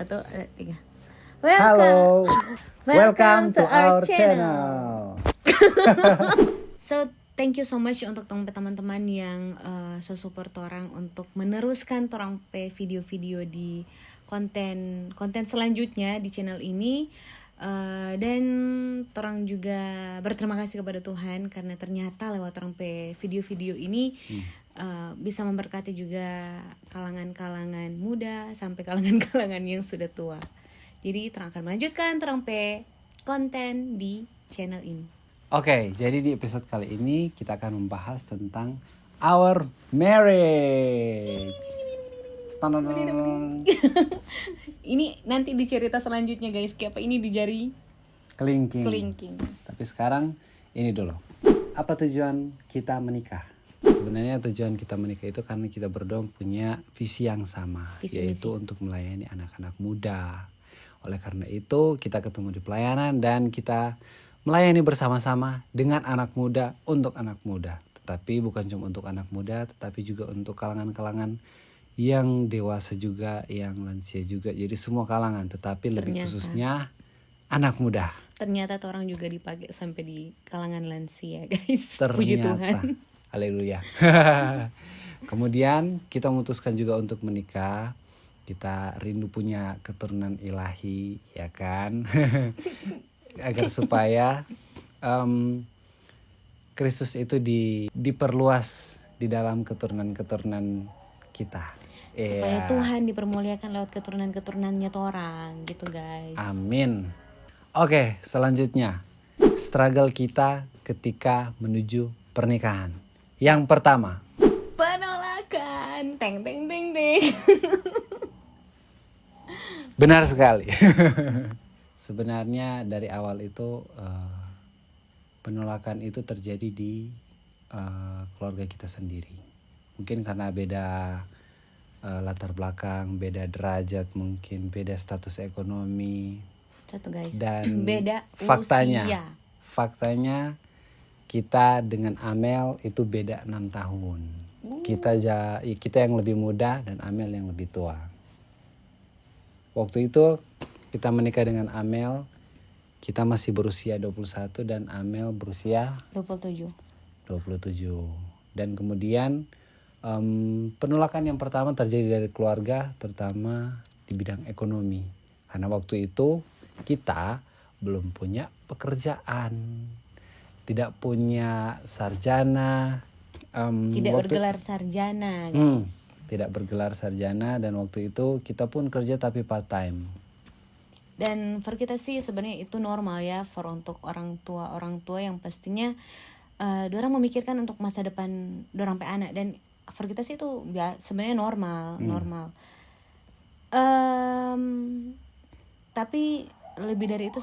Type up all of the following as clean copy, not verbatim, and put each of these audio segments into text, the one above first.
Atau tiga. Halo, welcome to our channel. So thank you so much untuk teman-teman yang support orang untuk meneruskan orang pe video-video di konten selanjutnya di channel ini. Dan orang juga berterima kasih kepada Tuhan karena ternyata lewat orang pe video-video ini bisa memberkati juga kalangan-kalangan muda sampai kalangan-kalangan yang sudah tua. Jadi terang akan melanjutkan terang pe konten di channel ini. Oke, jadi di episode kali ini kita akan membahas tentang our marriage. Ini nanti di cerita selanjutnya guys, kayak apa ini di jari kelingking. Tapi sekarang ini dulu. Apa tujuan kita menikah? Sebenarnya tujuan kita menikah itu karena kita berdua punya visi yang sama, yaitu untuk melayani anak-anak muda. Oleh karena itu kita ketemu di pelayanan dan kita melayani bersama-sama dengan anak muda untuk anak muda. Tetapi bukan cuma untuk anak muda, tetapi juga untuk kalangan-kalangan yang dewasa juga, yang lansia juga. Jadi semua kalangan, tetapi lebih khususnya anak muda. Ternyata orang juga dipakai sampai di kalangan lansia guys. Ternyata. Puji Tuhan. Haleluya. Kemudian kita memutuskan juga untuk menikah. Kita rindu punya keturunan ilahi, ya kan? Agar supaya Kristus itu diperluas di dalam keturunan-keturunan kita. Supaya Tuhan dipermuliakan lewat keturunan-keturunannya orang gitu guys. Amin. Oke, selanjutnya struggle kita ketika menuju pernikahan. Yang pertama, penolakan. Teng. benar sekali. Sebenarnya dari awal itu penolakan itu terjadi di keluarga kita sendiri. Mungkin karena beda latar belakang, beda derajat, mungkin beda status ekonomi. Satu guys. Dan beda faktanya, usia. Faktanya kita dengan Amel itu beda 6 tahun. Kita yang lebih muda dan Amel yang lebih tua. Waktu itu kita menikah dengan Amel, kita masih berusia 21 dan Amel berusia 27. Dan kemudian penolakan yang pertama terjadi dari keluarga, terutama di bidang ekonomi. Karena waktu itu kita belum punya pekerjaan, tidak punya sarjana. Bergelar sarjana guys. Tidak bergelar sarjana dan waktu itu kita pun kerja tapi part time. Dan for kita sih sebenarnya itu normal ya, untuk orang tua yang pastinya dorang memikirkan untuk masa depan dorang pe anak, dan for kita sih itu ya sebenarnya normal. Tapi lebih dari itu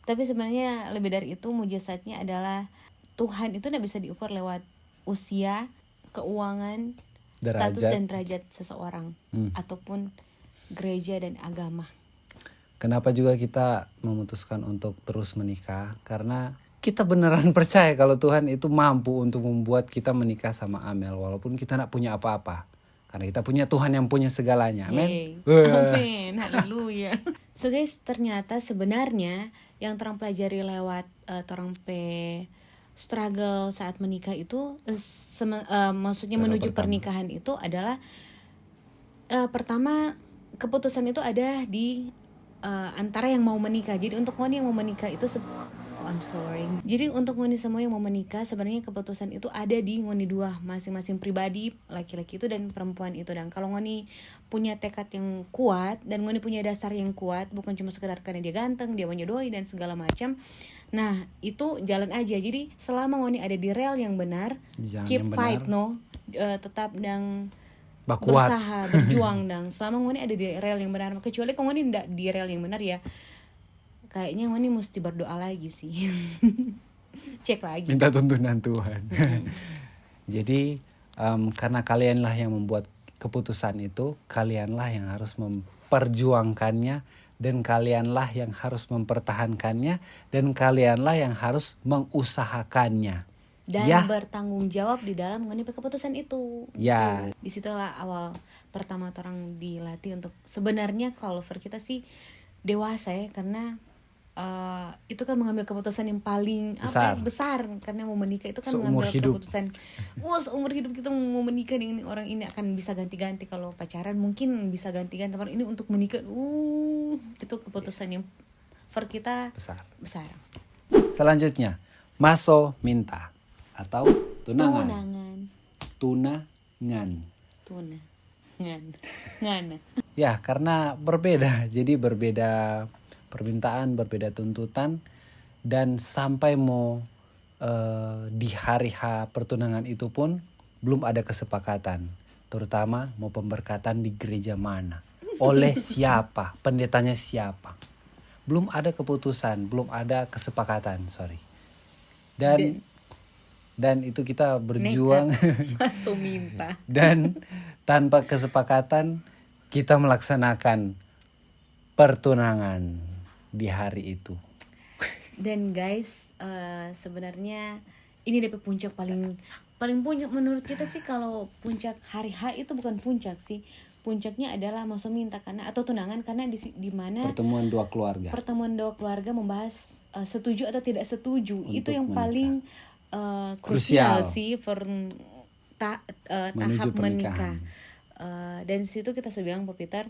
tapi sebenarnya lebih dari itu mujizatnya adalah Tuhan itu tidak bisa diukur lewat usia, keuangan, status dan derajat seseorang ataupun gereja dan agama. Kenapa juga kita memutuskan untuk terus menikah? Karena kita beneran percaya kalau Tuhan itu mampu untuk membuat kita menikah sama Amel walaupun kita tidak punya apa-apa. Karena kita punya Tuhan yang punya segalanya. Amin. Amin. Haleluya. So guys, ternyata sebenarnya yang terang pelajari lewat terang pe struggle saat menikah itu maksudnya menuju pernikahan itu adalah pertama keputusan itu ada di antara yang mau menikah. Jadi untuk ngoni yang mau menikah itu Jadi untuk ngoni semua yang mau menikah sebenarnya keputusan itu ada di ngoni dua masing-masing pribadi, laki-laki itu dan perempuan itu. Dan kalau ngoni punya tekad yang kuat dan ngoni punya dasar yang kuat, bukan cuma sekedar karena dia ganteng, dia menyodoi dan segala macam. Nah, itu jalan aja. Jadi selama ngoni ada di rel yang benar, keep fight tetap dan Bakuat. berusaha, berjuang dang. Selama ngoni ada di rel yang benar, kecuali kalau ngoni tidak di rel yang benar ya, kayaknya ngoni mesti berdoa lagi sih. Cek lagi. Minta tuntunan Tuhan. Jadi karena kalianlah yang membuat keputusan itu, kalianlah yang harus memperjuangkannya, dan kalianlah yang harus mempertahankannya, dan kalianlah yang harus mengusahakannya. dan bertanggung jawab di dalam mengambil keputusan itu. Ya. Gitu. Disitulah awal pertama orang dilatih untuk sebenarnya kalau for kita sih dewasa ya, karena itu kan mengambil keputusan yang paling besar karena mau menikah itu kan mengambil keputusan seumur hidup kita mau menikah dengan orang ini, akan bisa ganti-ganti. Kalau pacaran mungkin bisa ganti-ganti, tapi ini untuk menikah itu keputusan yang for kita besar. Selanjutnya maso minta atau tunangan. Ya, karena berbeda, jadi berbeda permintaan, berbeda tuntutan, dan sampai mau di hari H pertunangan itu pun belum ada kesepakatan, terutama mau pemberkatan di gereja mana, oleh siapa, pendetanya siapa, belum ada keputusan, belum ada kesepakatan, dan itu kita berjuang masuk minta dan tanpa kesepakatan kita melaksanakan pertunangan di hari itu. Dan guys, sebenarnya ini DP puncak paling puncak menurut kita sih. Kalau puncak hari H itu bukan puncak sih, puncaknya adalah masuk minta karena atau tunangan, karena di mana pertemuan dua keluarga membahas setuju atau tidak setuju. Untuk itu yang menikah. Paling krusial sih tahap menikah. Dan situ kita bilang Pak Peter,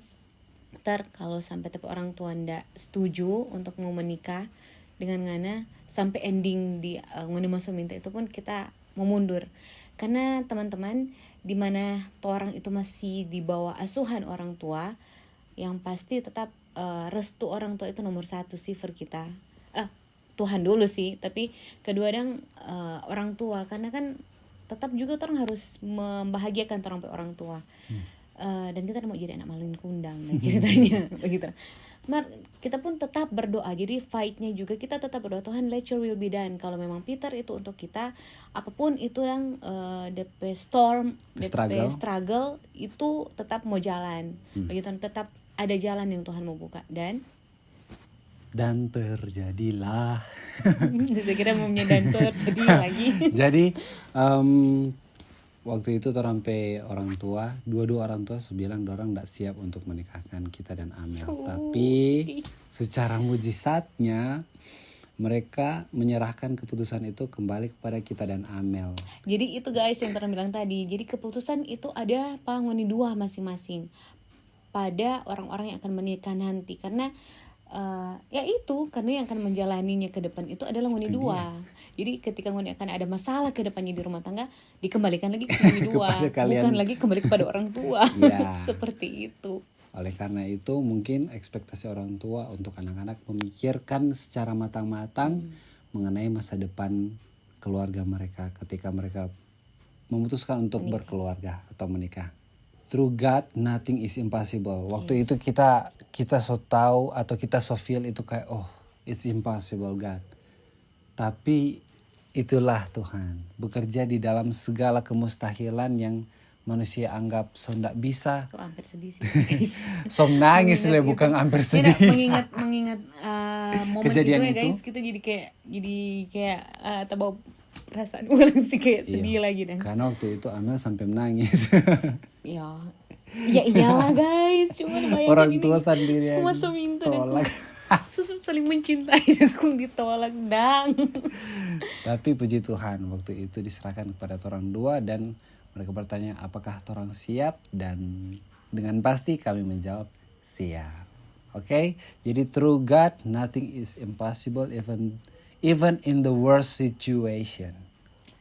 kalau sampai tapi orang tua ndak setuju untuk mau menikah dengan ngana sampai ending di ngoni masuk minta itu pun kita mau mundur. Karena teman-teman, di mana orang itu masih di bawah asuhan orang tua, yang pasti tetap restu orang tua itu nomor 1 sih for kita. Tuhan dulu sih, tapi kedua orang tua, karena kan tetap juga orang harus membahagiakan orang tua. Dan kita mau jadi anak malin kundang ceritanya begitu. Kita pun tetap berdoa, jadi fight-nya juga kita tetap berdoa, Tuhan let your will be done. Kalau memang Peter itu untuk kita, apapun itu DP storm, DP struggle itu tetap mau jalan begitu, tetap ada jalan yang Tuhan mau buka. Dan terjadilah. Saya kira mau dan terjadi lagi. Jadi waktu itu sampai orang tua, dua orang tua bilang dorang tidak siap untuk menikahkan kita dan Amel. Tapi secara mujizatnya mereka menyerahkan keputusan itu kembali kepada kita dan Amel. Jadi itu guys yang orang bilang tadi. Jadi keputusan itu ada ngoni dua masing-masing pada orang-orang yang akan menikah nanti. Karena ya itu, karena yang akan menjalaninya ke depan itu adalah ngoni dua. Jadi ketika ngoni akan ada masalah ke depannya di rumah tangga, dikembalikan lagi ke ngoni dua, bukan lagi kembali kepada orang tua. Ya. Seperti itu. Oleh karena itu mungkin ekspektasi orang tua untuk anak-anak memikirkan secara matang-matang mengenai masa depan keluarga mereka ketika mereka memutuskan untuk berkeluarga atau menikah. Through God nothing is impossible. Waktu itu kita so tahu atau kita so feel itu kayak it's impossible God. Tapi itulah Tuhan bekerja di dalam segala kemustahilan yang manusia anggap so ndak bisa. Kok hampir sedih sih guys. So nangis lah bukan hampir sedih. Mengingat momen kejadian itu ya guys, kita jadi kayak terbawa perasaan ulang sih, kayak sedih lagi dan. Karena waktu itu Amel sampai menangis. Ya iyalah guys, cuma bayangin orang tua sendiri semua minta tolak. Susu saling mencintai dan kung ditolak dang. Tapi puji Tuhan waktu itu diserahkan kepada orang dua dan mereka bertanya apakah orang siap, dan dengan pasti kami menjawab siap. Okay? Jadi through God nothing is impossible even in the worst situation.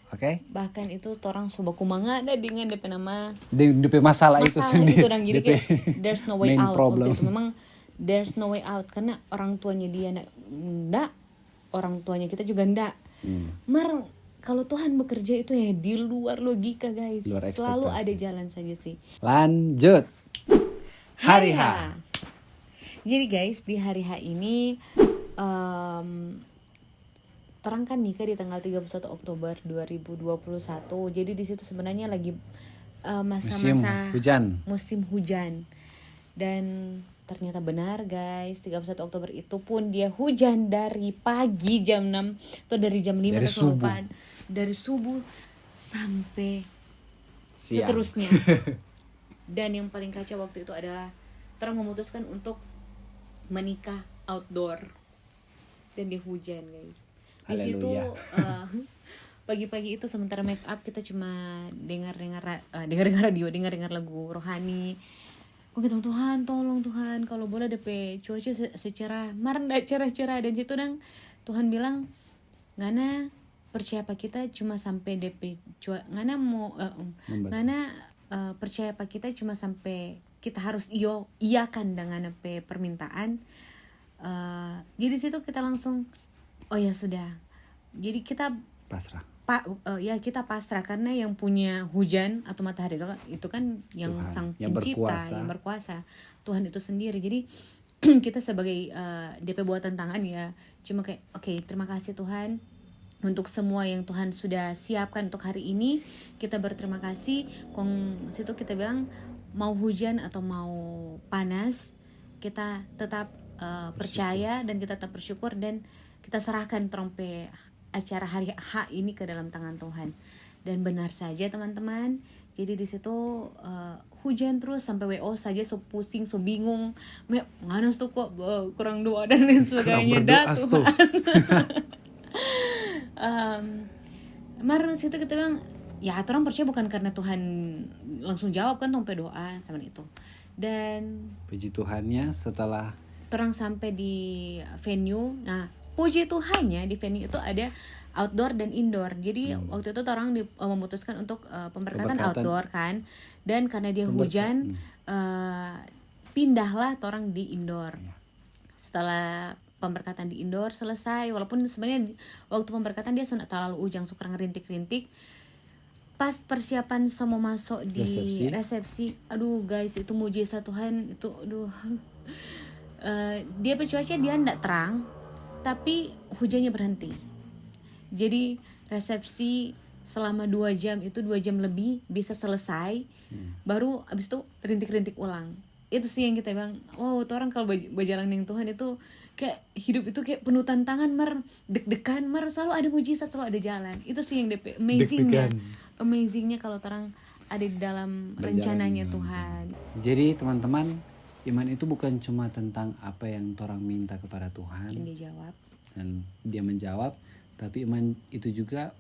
Okay? Bahkan itu orang sobaku mangada dengan DP nama DP masalah itu sendiri. Itu dan jadi kayak there's no way out waktu itu. Memang there's no way out karena orang tuanya dia ndak, orang tuanya kita juga ndak. Kalau Tuhan bekerja itu ya di luar logika guys. Selalu ada jalan saja sih. Lanjut. Hari H. Jadi guys, di hari H ini terang kan nikah di tanggal 31 Oktober 2021. Jadi di situ sebenarnya lagi masa-masa musim hujan. Dan ternyata benar guys, 31 Oktober itu pun dia hujan dari pagi jam 6 atau dari jam 5 dari atau dari subuh sampai Siang. seterusnya. Dan yang paling kacau waktu itu adalah orang memutuskan untuk menikah outdoor dan di hujan, guys. Di situ pagi-pagi itu sementara make up kita cuma dengar radio, dengar lagu rohani. Oke Tuhan, tolong Tuhan kalau boleh DP cuaca secerah, ndak cerah-cerah. Dan situ dong Tuhan bilang, ngana percaya apa kita cuma sampai DP ngana mau ngana percaya apa kita cuma sampai kita harus iyakan dengan DP permintaan. Jadi situ kita langsung oh ya sudah. Jadi kita pasrah. Kita pasrah karena yang punya hujan atau matahari itu kan yang Tuhan, sang yang pencipta, yang berkuasa, Tuhan itu sendiri. Jadi kita sebagai DP buatan tangan ya cuma kayak oke, terima kasih Tuhan untuk semua yang Tuhan sudah siapkan untuk hari ini. Kita berterima kasih. Situ kita bilang mau hujan atau mau panas, kita tetap percaya dan kita tetap bersyukur dan kita serahkan trompe acara hari H ini ke dalam tangan Tuhan. Dan benar saja teman-teman. Jadi di situ hujan terus sampai WO saja so pusing, so bingung. Nganos tuh kok kurang doa dan lain sebagainya. Kemarin situ kita bilang ya orang percaya bukan karena Tuhan langsung jawab kan sampai doa sama itu. Dan puji Tuhannya setelah orang sampai di venue. Nah, puji Tuhannya di venue itu ada outdoor dan indoor. Jadi waktu itu orang memutuskan untuk pemberkatan outdoor kan. Dan karena dia hujan pindahlah orang di indoor. Setelah pemberkatan di indoor selesai, walaupun sebenarnya waktu pemberkatan dia sudah terlalu ujang, suka ngerintik-rintik. Pas persiapan semua masuk di resepsi, aduh guys itu mujizat Tuhan itu, aduh. Dia cuaca dia ndak terang, tapi hujannya berhenti. Jadi resepsi selama 2 jam itu 2 jam lebih bisa selesai. Baru abis itu rintik-rintik ulang. Itu sih yang kita bilang, wow, orang kalau berjalan dengan Tuhan itu kayak hidup itu kayak penuh tantangan, deg-degan, selalu ada mujizat, selalu ada jalan. Itu sih yang amazingnya kalau orang ada di dalam rencananya Tuhan. Jadi teman-teman, iman itu bukan cuma tentang apa yang orang minta kepada Tuhan dan dia menjawab, tapi iman itu juga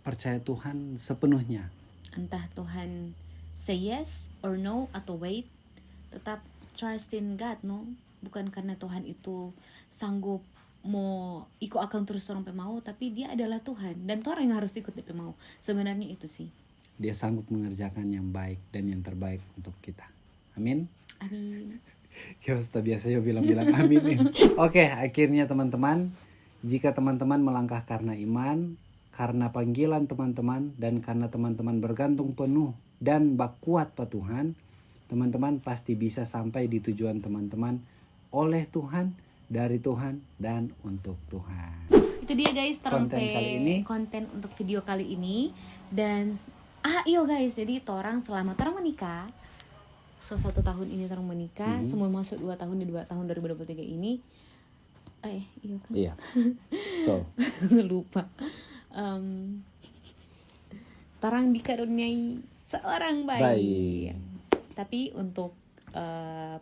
percaya Tuhan sepenuhnya. Entah Tuhan say yes or no atau wait, tetap trust in God, no? Bukan karena Tuhan itu sanggup mau ikut akan terus sampai mau, tapi dia adalah Tuhan dan orang yang harus ikut sampai mau. Sebenarnya itu sih. Dia sanggup mengerjakan yang baik dan yang terbaik untuk kita. Amin. Amin. Ya biasa ya bilang amin. Oke, akhirnya teman-teman, jika teman-teman melangkah karena iman, karena panggilan teman-teman, dan karena teman-teman bergantung penuh dan kuat pada Tuhan, teman-teman pasti bisa sampai di tujuan teman-teman oleh Tuhan, dari Tuhan, dan untuk Tuhan. Itu dia guys, konten untuk video kali ini. Dan iyo guys, jadi orang selama orang menikah, 1 tahun ini orang menikah, semua masuk 2 tahun di 2 tahun 2023 ini. Iya kan? Iya. Tuh. Lupa. Orang dikaruniai seorang bayi. Tapi untuk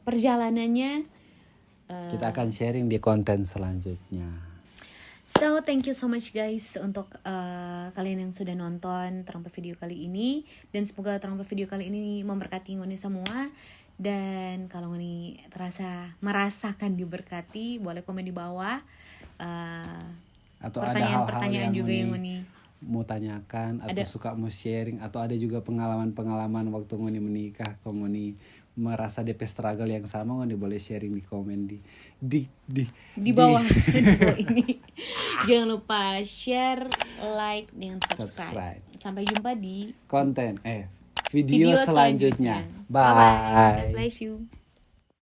perjalanannya kita akan sharing di konten selanjutnya. So thank you so much guys untuk kalian yang sudah nonton terangpa video kali ini, dan semoga terangpa video kali ini memberkati ngoni semua. Dan kalau ngoni merasakan diberkati, boleh komen di bawah. Atau pertanyaan-pertanyaan juga yang ngoni mau tanyakan atau suka mau sharing, atau ada juga pengalaman-pengalaman waktu ngoni menikah, kalau ngoni merasa DP struggle yang sama, ngoni boleh sharing di komen di bawah di bawah ini. Jangan lupa share, like, dan subscribe. Sampai jumpa di konten video selanjutnya. Bye. God bless you.